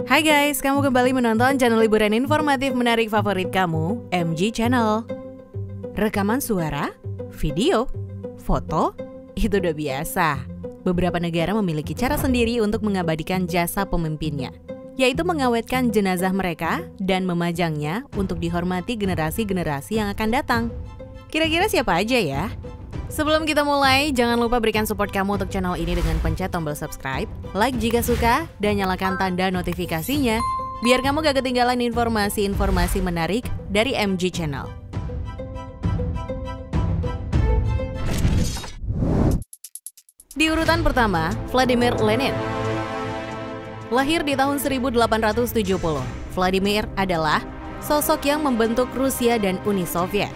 Hai guys, kamu kembali menonton channel liburan informatif menarik favorit kamu, MG Channel. Rekaman suara, video, foto, itu udah biasa. Beberapa negara memiliki cara sendiri untuk mengabadikan jasa pemimpinnya, yaitu mengawetkan jenazah mereka dan memajangnya untuk dihormati generasi-generasi yang akan datang. Kira-kira siapa aja ya? Sebelum kita mulai, jangan lupa berikan support kamu untuk channel ini dengan pencet tombol subscribe, like jika suka, dan nyalakan tanda notifikasinya, biar kamu gak ketinggalan informasi-informasi menarik dari MG Channel. Di urutan pertama, Vladimir Lenin. Lahir di tahun 1870, Vladimir adalah sosok yang membentuk Rusia dan Uni Soviet.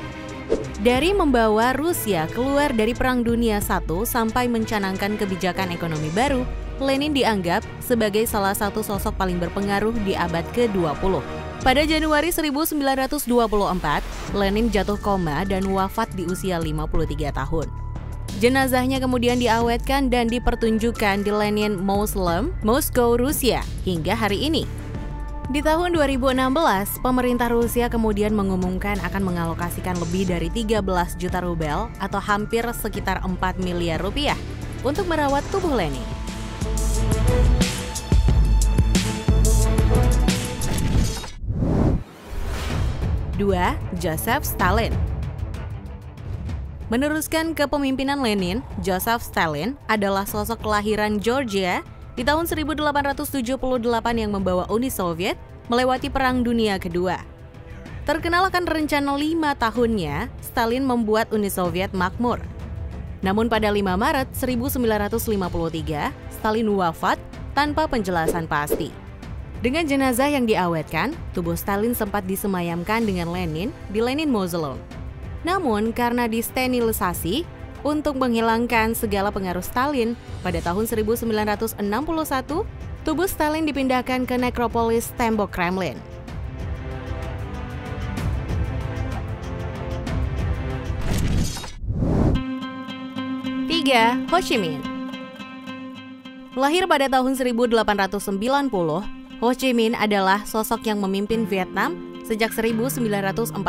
Dari membawa Rusia keluar dari Perang Dunia I sampai mencanangkan kebijakan ekonomi baru, Lenin dianggap sebagai salah satu sosok paling berpengaruh di abad ke-20. Pada Januari 1924, Lenin jatuh koma dan wafat di usia 53 tahun. Jenazahnya kemudian diawetkan dan dipertunjukkan di Lenin Mausoleum, Moskow, Rusia, hingga hari ini. Di tahun 2016, pemerintah Rusia kemudian mengumumkan akan mengalokasikan lebih dari 13 juta rubel atau hampir sekitar 4 miliar rupiah untuk merawat tubuh Lenin. Dua, Joseph Stalin. Meneruskan kepemimpinan Lenin, Joseph Stalin adalah sosok kelahiran Georgia di tahun 1878 yang membawa Uni Soviet melewati Perang Dunia Kedua. Terkenal akan rencana 5 tahunnya, Stalin membuat Uni Soviet makmur. Namun pada 5 Maret 1953, Stalin wafat tanpa penjelasan pasti. Dengan jenazah yang diawetkan, tubuh Stalin sempat disemayamkan dengan Lenin di Lenin Mausoleum. Namun karena disterilisasi, untuk menghilangkan segala pengaruh Stalin, pada tahun 1961, tubuh Stalin dipindahkan ke nekropolis tembok Kremlin. Tiga, Ho Chi Minh. Lahir pada tahun 1890, Ho Chi Minh adalah sosok yang memimpin Vietnam sejak 1945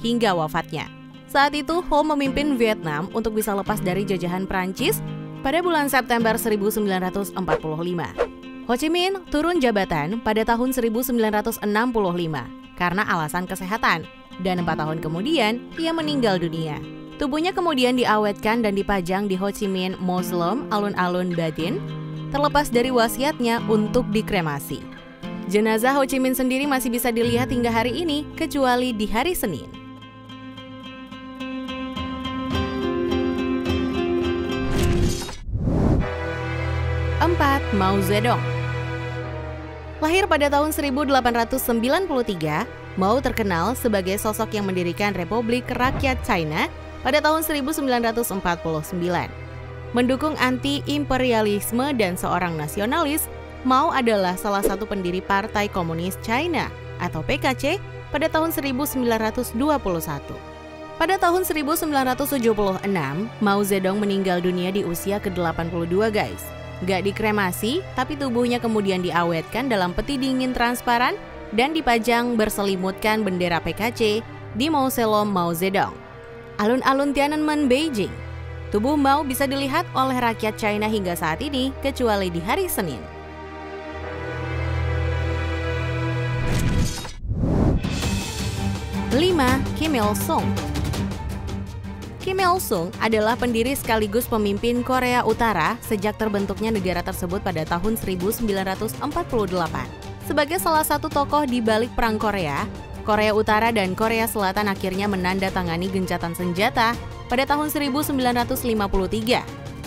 hingga wafatnya. Saat itu, Ho memimpin Vietnam untuk bisa lepas dari jajahan Prancis pada bulan September 1945. Ho Chi Minh turun jabatan pada tahun 1965 karena alasan kesehatan, dan 4 tahun kemudian ia meninggal dunia. Tubuhnya kemudian diawetkan dan dipajang di Ho Chi Minh Mausoleum alun-alun Ba Dinh, terlepas dari wasiatnya untuk dikremasi. Jenazah Ho Chi Minh sendiri masih bisa dilihat hingga hari ini, kecuali di hari Senin. 4. Mao Zedong. Lahir pada tahun 1893, Mao terkenal sebagai sosok yang mendirikan Republik Rakyat China pada tahun 1949. Mendukung anti-imperialisme dan seorang nasionalis, Mao adalah salah satu pendiri Partai Komunis China atau PKC pada tahun 1921. Pada tahun 1976, Mao Zedong meninggal dunia di usia ke-82 guys. Gak dikremasi, tapi tubuhnya kemudian diawetkan dalam peti dingin transparan dan dipajang berselimutkan bendera PKC di Mausoleum Mao Zedong, alun-alun Tiananmen, Beijing. Tubuh Mao bisa dilihat oleh rakyat China hingga saat ini, kecuali di hari Senin. Lima, Kim Il-sung. Kim Il-sung adalah pendiri sekaligus pemimpin Korea Utara sejak terbentuknya negara tersebut pada tahun 1948. Sebagai salah satu tokoh di balik Perang Korea, Korea Utara dan Korea Selatan akhirnya menandatangani gencatan senjata pada tahun 1953,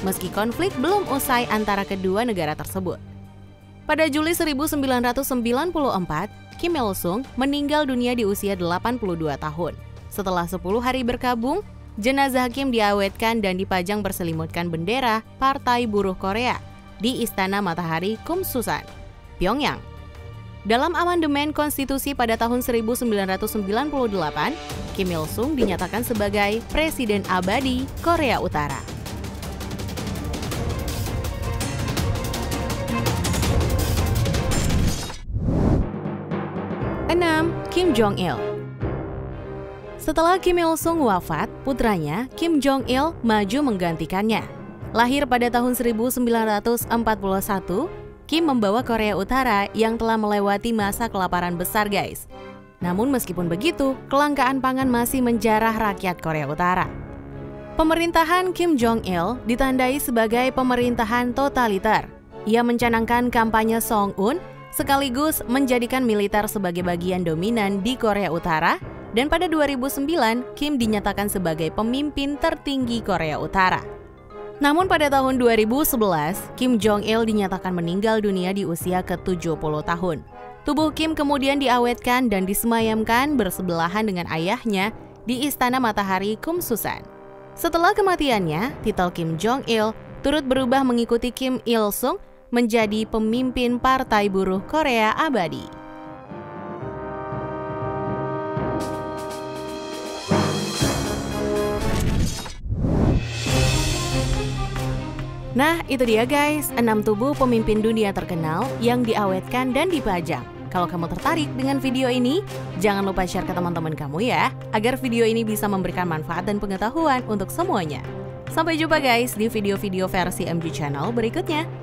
meski konflik belum usai antara kedua negara tersebut. Pada Juli 1994, Kim Il-sung meninggal dunia di usia 82 tahun. Setelah 10 hari berkabung, jenazah Kim diawetkan dan dipajang berselimutkan bendera Partai Buruh Korea di Istana Matahari Kumsusan, Pyongyang. Dalam amandemen konstitusi pada tahun 1998, Kim Il-sung dinyatakan sebagai Presiden Abadi Korea Utara. 5. 6. Kim Jong Il. Setelah Kim Il Sung wafat, putranya Kim Jong Il maju menggantikannya. Lahir pada tahun 1941, Kim membawa Korea Utara yang telah melewati masa kelaparan besar, guys. Namun meskipun begitu, kelangkaan pangan masih menjarah rakyat Korea Utara. Pemerintahan Kim Jong Il ditandai sebagai pemerintahan totaliter. Ia mencanangkan kampanye Song-un sekaligus menjadikan militer sebagai bagian dominan di Korea Utara, dan pada 2009 Kim dinyatakan sebagai pemimpin tertinggi Korea Utara. Namun pada tahun 2011, Kim Jong Il dinyatakan meninggal dunia di usia ke-70 tahun. Tubuh Kim kemudian diawetkan dan disemayamkan bersebelahan dengan ayahnya di Istana Matahari Kumsusan. Setelah kematiannya, titel Kim Jong Il turut berubah mengikuti Kim Il Sung menjadi pemimpin Partai Buruh Korea Abadi. Nah, itu dia guys, 6 tubuh pemimpin dunia terkenal yang diawetkan dan dipajang. Kalau kamu tertarik dengan video ini, jangan lupa share ke teman-teman kamu ya, agar video ini bisa memberikan manfaat dan pengetahuan untuk semuanya. Sampai jumpa guys di video-video versi MG Channel berikutnya.